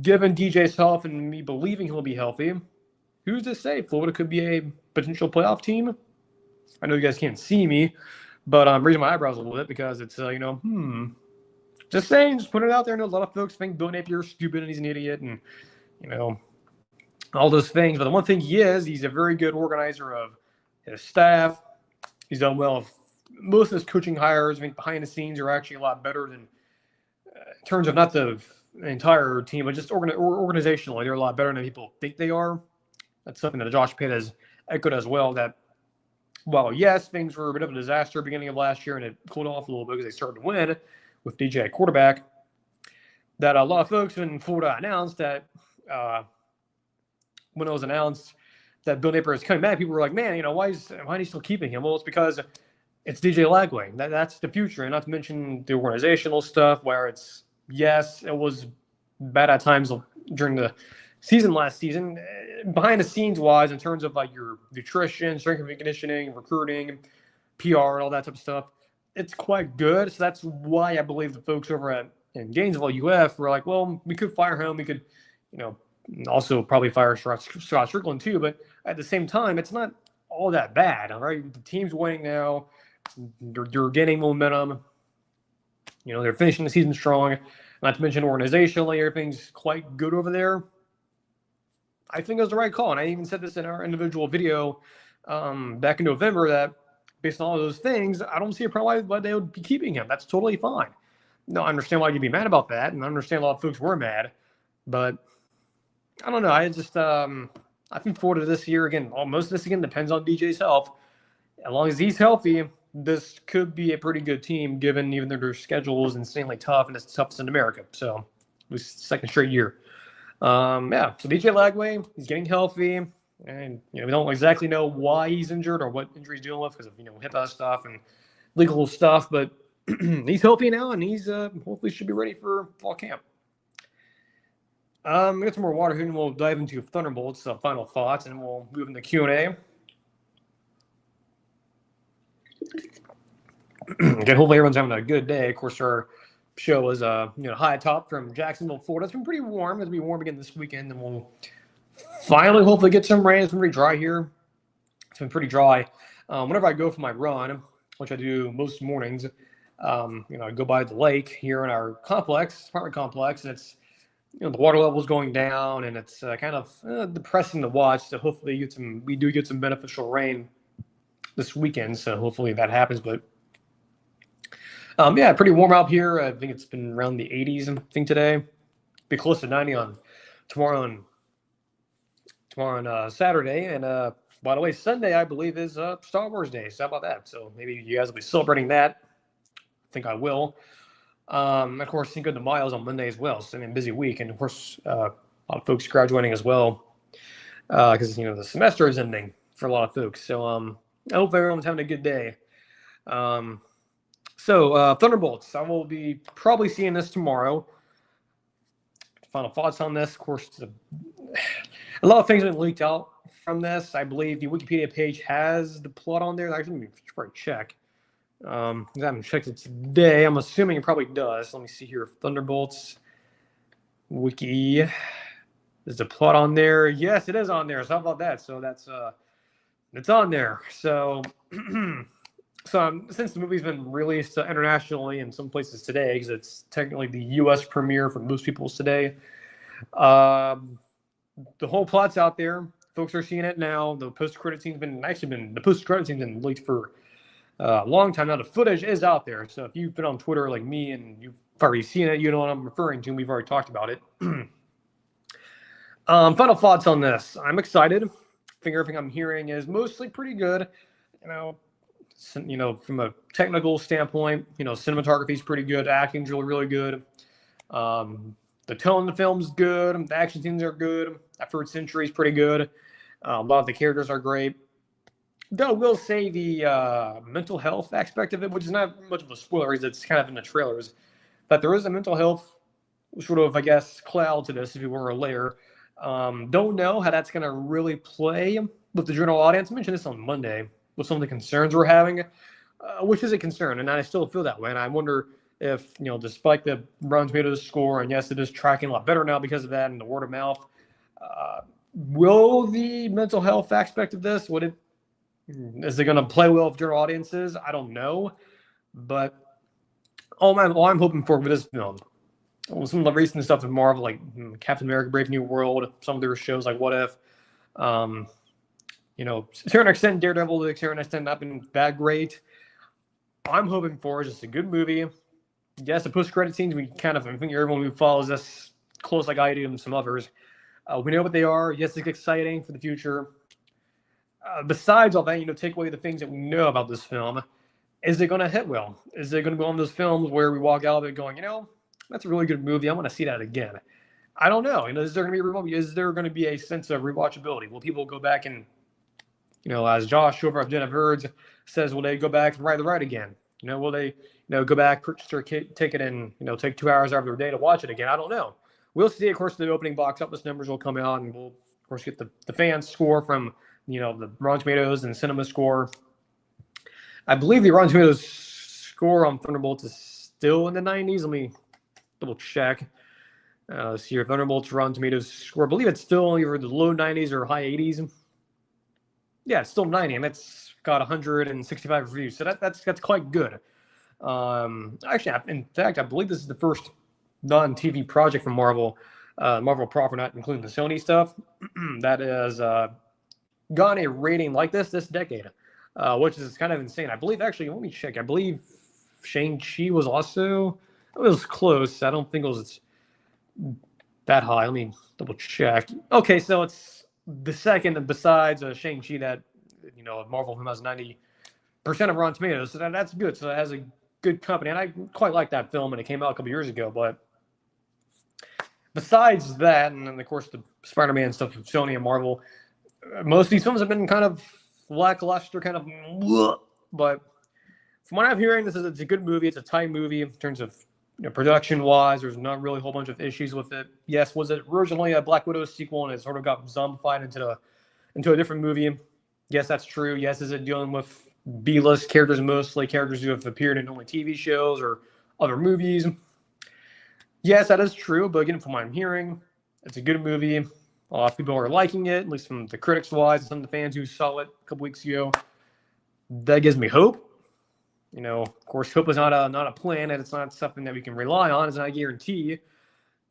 given DJ's health and me believing he'll be healthy, who's to say Florida could be a potential playoff team? I know you guys can't see me, but I'm raising my eyebrows a little bit because it's, just saying, just put it out there. I know a lot of folks think Bill Napier's stupid and he's an idiot and, all those things. But the one thing he's a very good organizer of his staff. He's done well. Most of his coaching hires, behind the scenes, are actually a lot better than, in terms of not the entire team, but just organizationally, they're a lot better than people think they are. That's something that Josh Pate has echoed as well, that, well, yes, things were a bit of a disaster beginning of last year, and it cooled off a little bit because they started to win with DJ at quarterback, that a lot of folks in Florida announced that when it was announced that Bill Napier is coming back, people were like, man, why is he still keeping him? Well, it's because it's DJ Lagway. That's the future. And not to mention the organizational stuff where it's, yes, it was bad at times during the season last season. Behind the scenes wise, in terms of like your nutrition, strength and conditioning, recruiting, PR, all that type of stuff, it's quite good. So that's why I believe the folks over in Gainesville UF were like, well, we could fire him. We could, also probably fire Scott Strickland too. But at the same time, it's not all that bad. All right, the team's winning now. You're getting momentum. They're finishing the season strong. Not to mention organizationally, everything's quite good over there. I think it was the right call. And I even said this in our individual video back in November that based on all those things, I don't see a problem why they would be keeping him. That's totally fine. No, I understand why you'd be mad about that. And I understand a lot of folks were mad. But I don't know. I just I think Florida this year, again, most of this again depends on DJ's health. As long as he's healthy, this could be a pretty good team, given even though their schedule is insanely tough and it's the toughest in America. So it was second straight year. So DJ Lagway, he's getting healthy, and we don't exactly know why he's injured or what injury he's dealing with because of HIPAA stuff and legal stuff, but he's healthy now, and he's hopefully should be ready for fall camp. We got some more water here, and we'll dive into Thunderbolts final thoughts, and we'll move into Q&A. Again, hopefully everyone's having a good day. Of course, our show was high top from Jacksonville, Florida. It's been pretty warm. It'll be warm again this weekend, and we'll finally hopefully get some rain. It's been pretty dry here. It's been pretty dry. Whenever I go for my run, which I do most mornings, I go by the lake here in our apartment complex, and it's the water level is going down, and it's kind of depressing to watch. So hopefully we do get some beneficial rain this weekend. So hopefully that happens. But pretty warm out here. I think it's been around the 80s. I think today, be close to 90 on tomorrow on Saturday. And by the way, Sunday I believe is Star Wars Day. So how about that? So maybe you guys will be celebrating that. I think I will. Of course, Cinco de Mayo is on Monday as well. So busy week, and of course, a lot of folks graduating as well because the semester is ending for a lot of folks. So I hope everyone's having a good day. So Thunderbolts, I will be probably seeing this tomorrow. Final thoughts on this, of course. A lot of things have been leaked out from this. I believe the Wikipedia page has the plot on there. Actually, let me check. I haven't checked it today. I'm assuming it probably does. Let me see here. Thunderbolts Wiki. Is the plot on there? Yes, it is on there. So how about that? So that's it's on there. So since the movie's been released internationally in some places today, because it's technically the U.S. premiere for most people today, the whole plot's out there. Folks are seeing it now. The post-credit scene's been leaked for a long time now. The footage is out there. So if you've been on Twitter like me and you've already seen it, you know what I'm referring to. We've already talked about it. Final thoughts on this. I'm excited. I think everything I'm hearing is mostly pretty good. From a technical standpoint, cinematography is pretty good. Acting's really, really good. The tone of the film's good. The action scenes are good. That first century is pretty good. A lot of the characters are great. Though we'll say the mental health aspect of it, which is not much of a spoiler, because it's kind of in the trailers, that there is a mental health sort of, I guess, cloud to this, if you were a layer. Don't know how that's going to really play with the general audience. I mentioned this on Monday with some of the concerns we're having, which is a concern, and I still feel that way. And I wonder if, despite the Rotten Tomatoes score, and yes, it is tracking a lot better now because of that and the word of mouth, will the mental health aspect of this, is it going to play well with general audiences? I don't know. But all I'm hoping for with this film, some of the recent stuff with Marvel, like Captain America, Brave New World, some of their shows like What If, to a certain extent, Daredevil, to a certain extent, not been that great. I'm hoping for is just a good movie. Yes, the post-credit scenes, I think everyone who follows us close like I do and some others, we know what they are. Yes, it's exciting for the future. Besides all that, take away the things that we know about this film. Is it going to hit well? Is it going to be one of those films where we walk out of it going, that's a really good movie. I want to see that again. I don't know. Is there going to be a sense of rewatchability? Will people go back and, as Josh over at Den of Herds says, will they go back and ride the ride again? Will they, go back, purchase their ticket and, take 2 hours out of their day to watch it again? I don't know. We'll see. Of course, the opening box office numbers will come out, and we'll, of course, get the fans score from, the Rotten Tomatoes and Cinema score. I believe the Rotten Tomatoes score on Thunderbolts is still in the 90s. Let me double check. See your Thunderbolts Rotten Tomatoes score. I believe it's still either the low 90s or high 80s. Yeah, it's still 90, and it's got 165 reviews. So that's quite good. Actually, in fact, I believe this is the first non-TV project from Marvel proper, not including the Sony stuff, that has gotten a rating like this decade, which is kind of insane. I believe, actually, let me check. I believe Shang-Chi was also, it was close. I don't think it was that high. Let me double check. Okay, so it's the second besides Shang-Chi that, Marvel film has 90% of Rotten Tomatoes. So that's good. So it has a good company. And I quite like that film when it came out a couple years ago. But besides that, and then, of course, the Spider-Man stuff with Sony and Marvel, most of these films have been kind of lackluster, kind of, but from what I'm hearing, it's a good movie. It's a tight movie in terms of production-wise. There's not really a whole bunch of issues with it. Yes, was it originally a Black Widow sequel and it sort of got zombified into a different movie? Yes, that's true. Yes, is it dealing with B-list characters, mostly characters who have appeared in only TV shows or other movies? Yes, that is true. But again, from what I'm hearing, it's a good movie. A lot of people are liking it, at least from the critics-wise and some of the fans who saw it a couple weeks ago. That gives me hope. Of course, hope is not a plan, and it's not something that we can rely on. It's not a guarantee.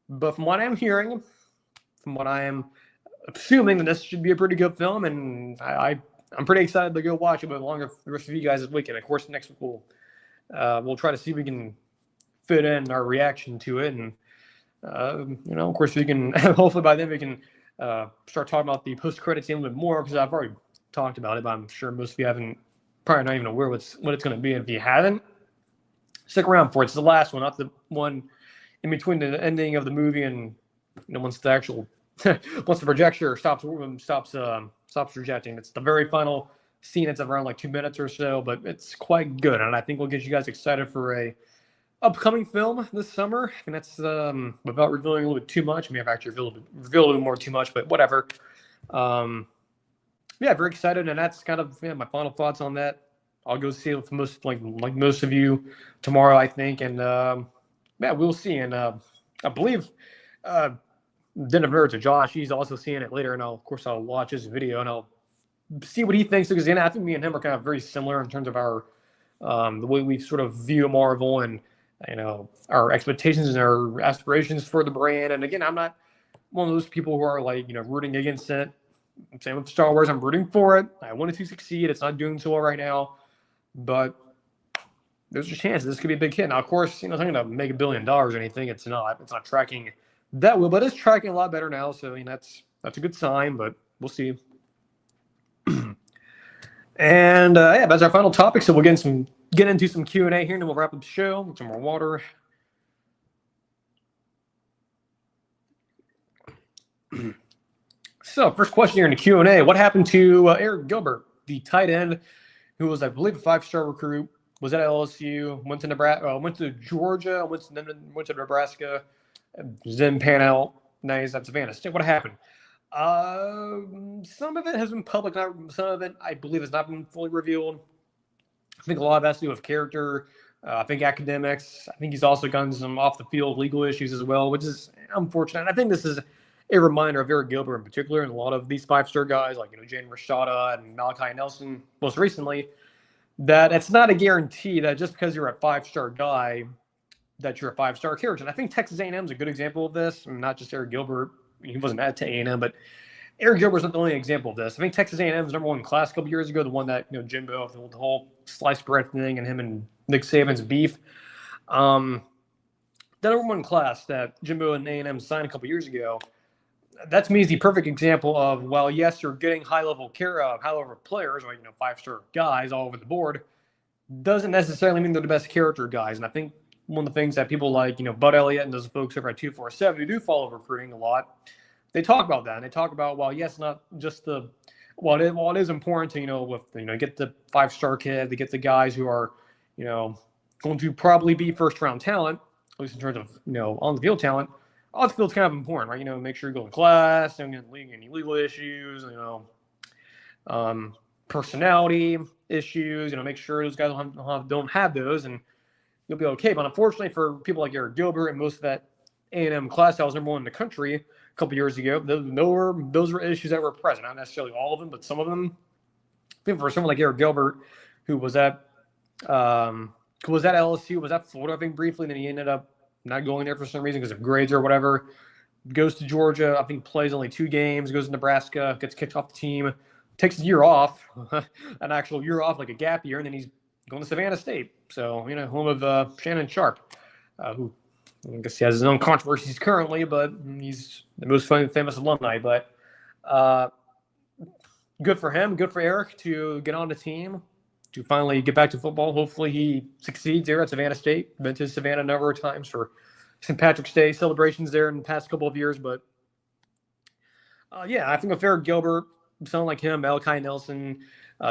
But from what I'm hearing, from what I am assuming, that this should be a pretty good film, and I'm pretty excited to go watch it, but along with the rest of you guys this weekend. Of course, next week we'll try to see if we can fit in our reaction to it, and of course, we can hopefully by then we can start talking about the post-credits a little bit more, because I've already talked about it, but I'm sure most of you haven't, probably not even aware what it's going to be. And if you haven't, stick around for it. It's the last one, not the one in between the ending of the movie and once the actual once the projector stops projecting. It's the very final scene. It's around like 2 minutes or so, but it's quite good, and I think we'll get you guys excited for a upcoming film this summer. And that's without revealing a little bit too much. I mean, I've actually revealed a little more too much, but whatever. Yeah, very excited, and that's kind of my final thoughts on that. I'll go see it with most of you tomorrow, I think, and we'll see. And I believe Den of Nerds, Josh, he's also seeing it later, and I'll watch his video and I'll see what he thinks, because I think me and him are kind of very similar in terms of our the way we sort of view Marvel and our expectations and our aspirations for the brand. And again, I'm not one of those people who are rooting against it. Same with Star Wars. I'm rooting for it. I want it to succeed. It's not doing so well right now, but there's a chance this could be a big hit. Now, of course, it's not going to make $1 billion or anything. It's not tracking that well, but it's tracking a lot better now. So that's a good sign. But we'll see. And that's our final topic. So we'll get into some Q&A here, and then we'll wrap up the show with some more water. So, first question here in the Q&A. What happened to Eric Gilbert, the tight end, who was, I believe, a 5-star recruit, was at LSU, went to Nebraska, went to Georgia, went to Nebraska, didn't pan out. Now he's at Savannah State. What happened? Some of it has been public. Some of it, I believe, has not been fully revealed. I think a lot of that has to do with character. I think academics. I think he's also gotten some off-the-field legal issues as well, which is unfortunate. I think this is a reminder of Eric Gilbert in particular, and a lot of these 5-star guys like Jane Rashada and Malachi Nelson most recently, that it's not a guarantee that just because you're a 5-star guy that you're a 5-star character. And I think Texas A&M is a good example of this. Not just Eric Gilbert. He wasn't at A&M, but Eric Gilbert's not the only example of this. I think Texas A&M was #1 class a couple years ago, the one that Jimbo, the whole sliced bread thing, and him and Nick Saban's beef. The #1 class that Jimbo and A&M signed a couple years ago. That to me is the perfect example of, well, yes, you're getting high-level players, or 5-star guys all over the board, doesn't necessarily mean they're the best character guys. And I think one of the things that people like, Bud Elliott and those folks over at 247 who do follow recruiting a lot, they talk about that. And they talk about, well, yes, not just it is important to, get the 5-star kid, to get the guys who are, going to probably be first-round talent, at least in terms of, on-the-field talent. Off-the-field's kind of important, right? Make sure you go to class, don't get any legal issues, personality issues, make sure those guys don't have those, and you'll be okay. But unfortunately for people like Eric Gilbert and most of that A&M class that was #1 in the country a couple years ago, those were issues that were present. Not necessarily all of them, but some of them. I think for someone like Eric Gilbert, who was at LSU, was at Florida, I think, briefly, and then he ended up not going there for some reason because of grades or whatever. Goes to Georgia, I think plays only 2 games, goes to Nebraska, gets kicked off the team, takes a year off, an actual year off, like a gap year, and then he's going to Savannah State. So, home of Shannon Sharp, who I guess he has his own controversies currently, but he's the most famous alumni. But good for him, good for Eric to get on the team, to finally get back to football. Hopefully he succeeds there at Savannah State. Been to Savannah a number of times for St. Patrick's Day celebrations there in the past couple of years. But, I think with Eric Gilbert, someone like him, Malachi Nelson,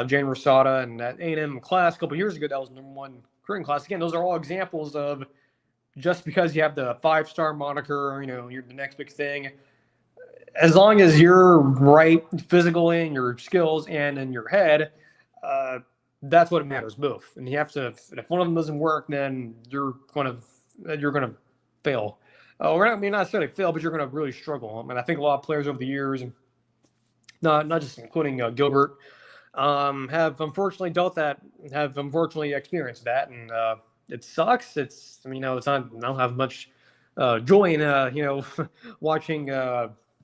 Jane Rosada, and that A&M class a couple of years ago, that was #1 recruiting class. Again, those are all examples of just because you have the 5-star moniker, you're the next big thing. As long as you're right physically in your skills and in your head, that's what matters, both. And you have to, if one of them doesn't work, then you're going to fail. Or not necessarily fail, but you're going to really struggle. I think a lot of players over the years, not just including Gilbert, have unfortunately experienced that, and it sucks. It's not. I don't have much joy in watching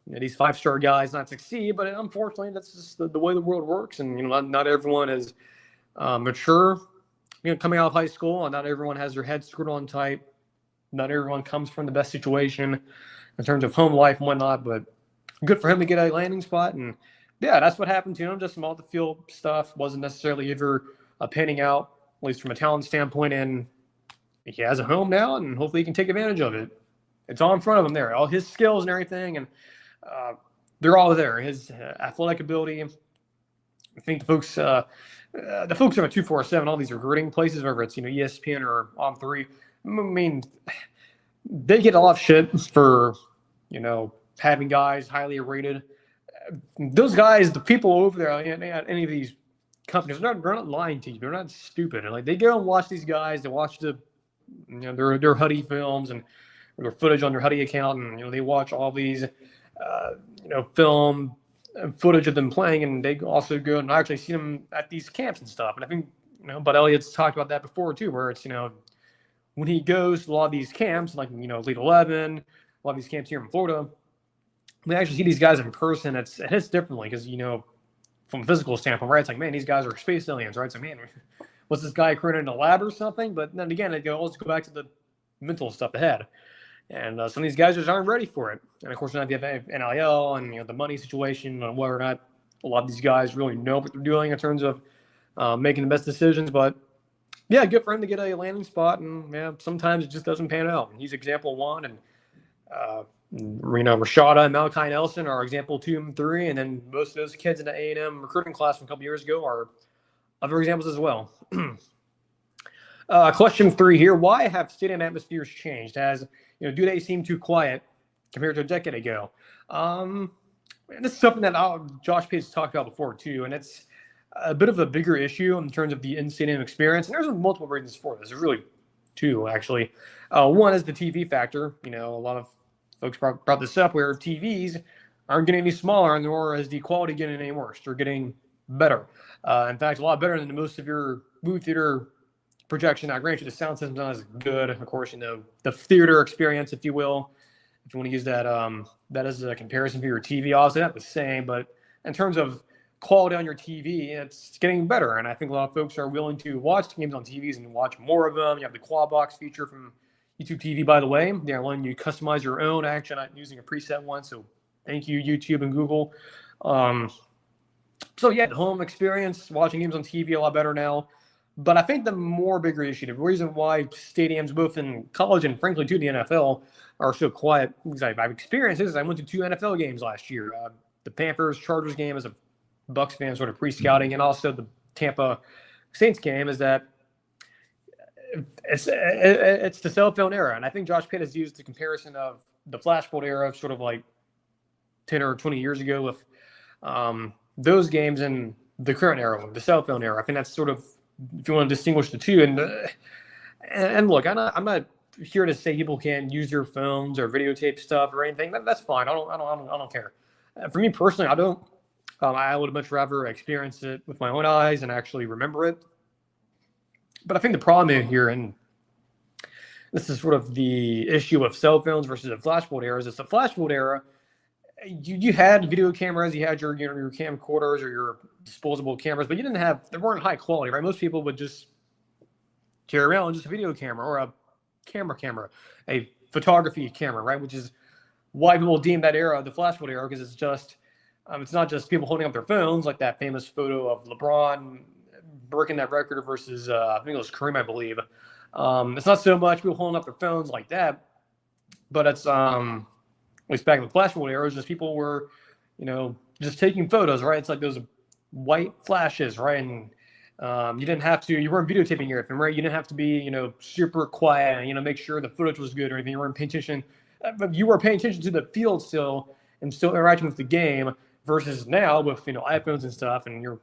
these 5-star guys not succeed, but unfortunately that's just the way the world works, and not everyone is mature, coming out of high school, and not everyone has their head screwed on tight. Not everyone comes from the best situation in terms of home life and whatnot, but good for him to get a landing spot. And that's what happened to him. Just some off the field stuff wasn't necessarily ever panning out, at least from a talent standpoint. And he has a home now, and hopefully he can take advantage of it. It's all in front of him there, all his skills and everything, and they're all there. His athletic ability. I think the folks over at 247, all these recruiting places, whether it's ESPN or On3, they get a lot of shit for having guys highly rated. Those guys, the people over there at any of these companies, they're not lying to you. They're not stupid. And they go and watch these guys. They watch their Huddy films and their footage on their Huddy account, and they watch all these film footage of them playing, and they also go and actually see them at these camps and stuff. And I think Bud Elliott's talked about that before too, where it's when he goes to a lot of these camps, like Elite 11, a lot of these camps here in Florida, we actually see these guys in person. It hits differently because from a physical standpoint, right? It's like, man, these guys are space aliens, right? So, man, was this guy created in a lab or something? But then again, it always go back to the mental stuff ahead. And some of these guys just aren't ready for it. And of course, now you have NIL and the money situation and whether or not a lot of these guys really know what they're doing in terms of making the best decisions. But good for him to get a landing spot. And sometimes it just doesn't pan out. And he's example one. And Rashada and Malachi Nelson are example 2 and 3, and then most of those kids in the A&M recruiting class from a couple years ago are other examples as well. Question 3 here: why have stadium atmospheres changed? Do they seem too quiet compared to a decade ago? And this is something that Josh Page talked about before too, and it's a bit of a bigger issue in terms of the in-stadium experience. And there's multiple reasons for this. There's really 2 actually. One is the TV factor. A lot of folks brought this up, where TVs aren't getting any smaller, nor is the quality getting any worse. They're getting better. In fact, a lot better than most of your movie theater projection. Now, granted, the sound system's not as good. Of course, the theater experience, if you will, if you want to use that that as a comparison for your TV, obviously not the same, but in terms of quality on your TV, it's getting better. And I think a lot of folks are willing to watch games on TVs and watch more of them. You have the quad box feature from YouTube TV, by the way. They're letting you customize your own, actually not using a preset one. So thank you, YouTube and Google. So yeah, the home experience, watching games on TV, a lot better now. But I think the more bigger issue, the reason why stadiums, both in college and frankly to the NFL, are so quiet, because I've experienced this. I went to 2 NFL games last year. The Panthers-Chargers game as a Bucs fan, sort of pre-scouting, and also the Tampa Saints game, is that it's the cell phone era. And I think Josh Pitt has used the comparison of the flashbulb era, sort of like 10 or 20 years ago, with those games, and the current era, the cell phone era. I think that's sort of, if you want to distinguish the 2. And look, I'm not here to say people can't use their phones or videotape stuff or anything. That's fine. I don't care. For me personally, I don't. I would much rather experience it with my own eyes and actually remember it. But I think the problem here, and this is sort of the issue of cell phones versus the flashbulb era, is the flashbulb era, you had video cameras, you had your camcorders or your disposable cameras, but they weren't high quality, right? Most people would just carry around just a video camera or a camera, a photography camera, right? Which is why people deem that era the flashbulb era, because it's not just people holding up their phones, like that famous photo of LeBron breaking that record versus I think it was Kareem, I believe. It's not so much people holding up their phones like that, but it's at least back in the flashbulb era, just people were, just taking photos, right? It's like those white flashes, right? And you weren't videotaping everything, right? You didn't have to be, super quiet and, make sure the footage was good or anything. You weren't paying attention, but you were paying attention to the field still and still interacting with the game, versus now with, iPhones and stuff, and your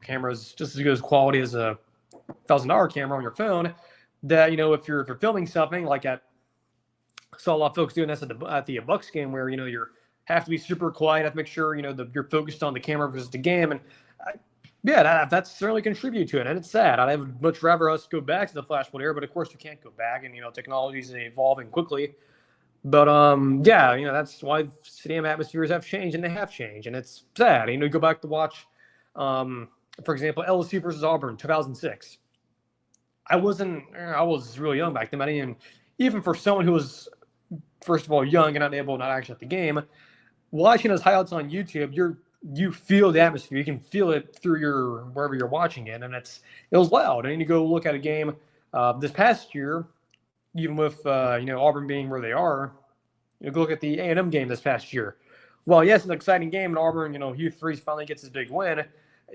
camera's just as good as quality as a $1,000 camera on your phone, that, if you're filming something like saw a lot of folks doing this at the Bucs game, where you have to be super quiet, have to make sure you're focused on the camera versus the game, and that's certainly contributed to it, and it's sad. I'd much rather us go back to the flashbulb era, but of course we can't go back, and technology is evolving quickly. But that's why stadium atmospheres have changed, and they have changed, and it's sad. Go back to watch, for example, LSU versus Auburn, 2006. I was really young back then. I didn't even for someone who was, first of all, young and not actually at the game, watching those highlights on YouTube, you feel the atmosphere. You can feel it through wherever you're watching it, and it was loud. And you go look at a game this past year, even with Auburn being where they are. Go look at the A&M game this past year. Well, yes, it's an exciting game, and Auburn, Hugh Freeze finally gets his big win.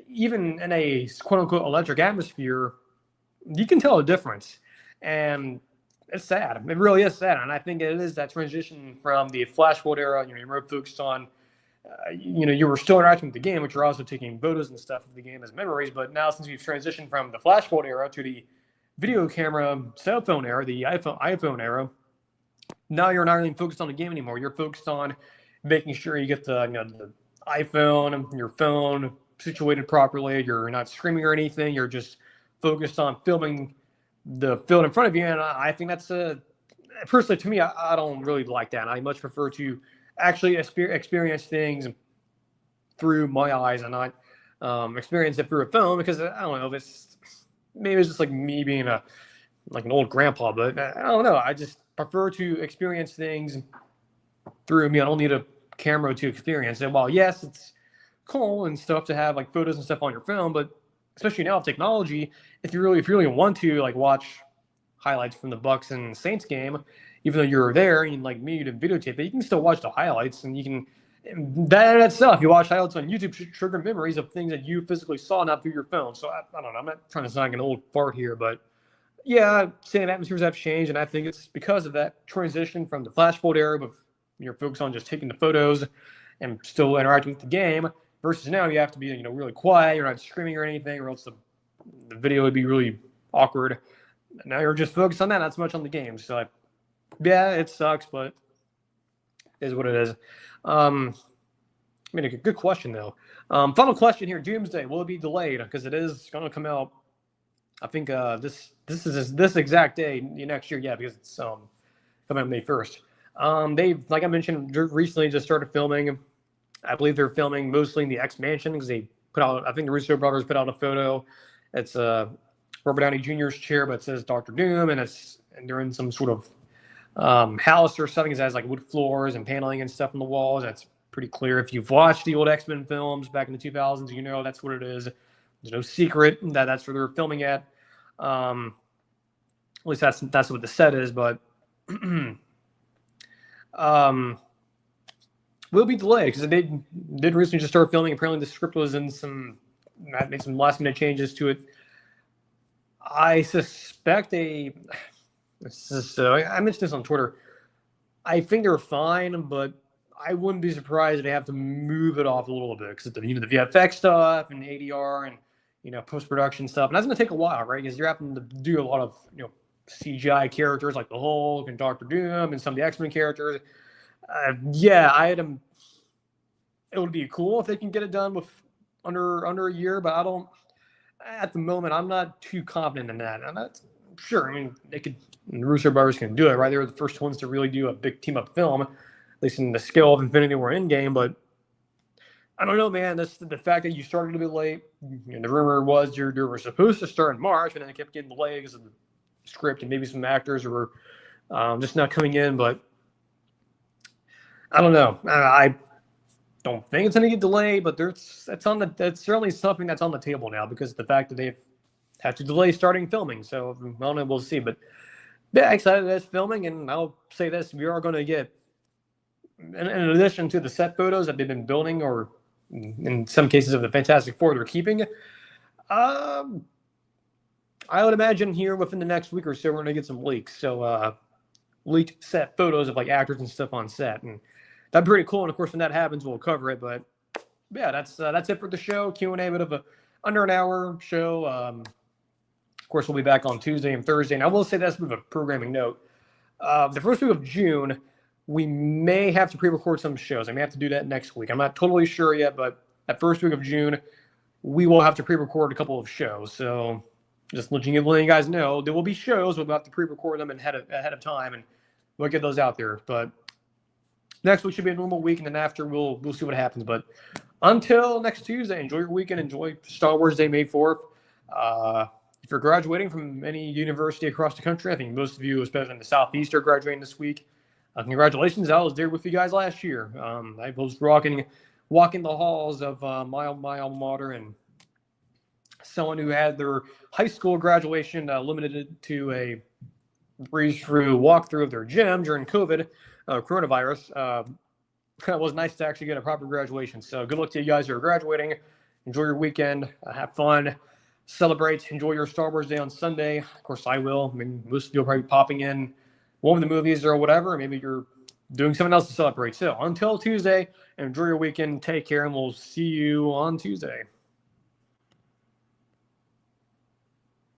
Even in a quote unquote electric atmosphere, you can tell a difference, and it's sad. It really is sad, and I think it is that transition from the flashbulb era. You were focused on, you were still interacting with the game, but you're also taking photos and stuff of the game as memories. But now, since we've transitioned from the flashbulb era to the video camera, cell phone era, the iPhone era, now you're not really focused on the game anymore. You're focused on making sure you get the iPhone, your phone situated properly. You're not screaming or anything. You're just focused on filming the field in front of you, and I think that's personally, to me, I don't really like that. I much prefer to actually experience things through my eyes and not experience it through a phone, because I don't know if maybe it's just like me being like an old grandpa, but I don't know. I just prefer to experience things through me. I don't need a camera to experience it. While yes, it's cool and stuff to have like photos and stuff on your phone, but especially now with technology, if you really want to like watch highlights from the Bucs and Saints game, even though you're there and like me to videotape it, you can still watch the highlights, and you can that in itself. You watch highlights on YouTube, trigger memories of things that you physically saw, not through your phone. So I don't know. I'm not trying to sound like an old fart here, but yeah, cinema atmospheres have changed, and I think it's because of that transition from the flashbulb era, with you're focused on just taking the photos and still interacting with the game, versus now you have to be really quiet. You're not screaming or anything, or else the video would be really awkward. Now you're just focused on that, not so much on the game. So yeah, it sucks, but it is what it is. I mean, a good question though. Final question here: Doomsday, will it be delayed? Because it is going to come out. I think this exact day next year. Yeah, because it's coming out May 1st. They, like I mentioned, recently just started filming. I believe they're filming mostly in the X Mansion, because they put out. I think the Russo brothers put out a photo. It's Robert Downey Jr.'s chair, but it says Dr. Doom, and they're in some sort of house or something. It has like wood floors and paneling and stuff on the walls. That's pretty clear. If you've watched the old X-Men films back in the 2000s, you know that's what it is. There's no secret that that's where they're filming at. At least that's what the set is, but will be delayed because they did recently just start filming. Apparently, the script was made some last minute changes to it. I suspect I mentioned this on Twitter. I think they're fine, but I wouldn't be surprised if they have to move it off a little bit, because the VFX stuff and ADR and post production stuff, and that's going to take a while, right? Because you're having to do a lot of CGI characters like the Hulk and Doctor Doom and some of the X-Men characters. It would be cool if they can get it done with under a year, but I don't. At the moment, I'm not too confident in that. I'm not sure. I mean, the Russo brothers can do it, right? They were the first ones to really do a big team-up film, at least in the scale of Infinity War Endgame. But I don't know, man. The fact that you started a bit late. The rumor was you were supposed to start in March, and then it kept getting delayed because of the script and maybe some actors were just not coming in. But I don't know. I don't think it's going to get delayed, but that's certainly something that's on the table now, because of the fact that they've had to delay starting filming. So I don't know, we'll see. But yeah, excited that's filming, and I'll say this: we are going to get, in addition to the set photos that they've been building, or in some cases of the Fantastic Four they're keeping, I would imagine here within the next week or so we're going to get some leaks. So leaked set photos of like actors and stuff on set, and that'd be pretty cool. And of course, when that happens, we'll cover it. But yeah, that's it for the show. Q&A, bit of a under an hour show. Of course, we'll be back on Tuesday and Thursday. And I will say this with a programming note: the first week of June, we may have to pre-record some shows. I may have to do that next week. I'm not totally sure yet, but that first week of June, we will have to pre-record a couple of shows. So just letting you guys know, there will be shows. We'll have to pre-record them ahead of time, and we'll get those out there. But next week should be a normal week, and then after we'll see what happens. But until next Tuesday, enjoy your weekend. Enjoy Star Wars Day, May 4th. If you're graduating from any university across the country, I think most of you, especially in the Southeast, are graduating this week. Congratulations. I was there with you guys last year. I was walking the halls of my alma mater, and someone who had their high school graduation limited to a breeze-through walkthrough of their gym during COVID, coronavirus. It was nice to actually get a proper graduation. So good luck to you guys who are graduating. Enjoy your weekend. Have fun. Celebrate. Enjoy your Star Wars Day on Sunday. Of course, I will. I mean, most of you will probably be popping in one of the movies or whatever. Maybe you're doing something else to celebrate. So until Tuesday, enjoy your weekend. Take care, and we'll see you on Tuesday.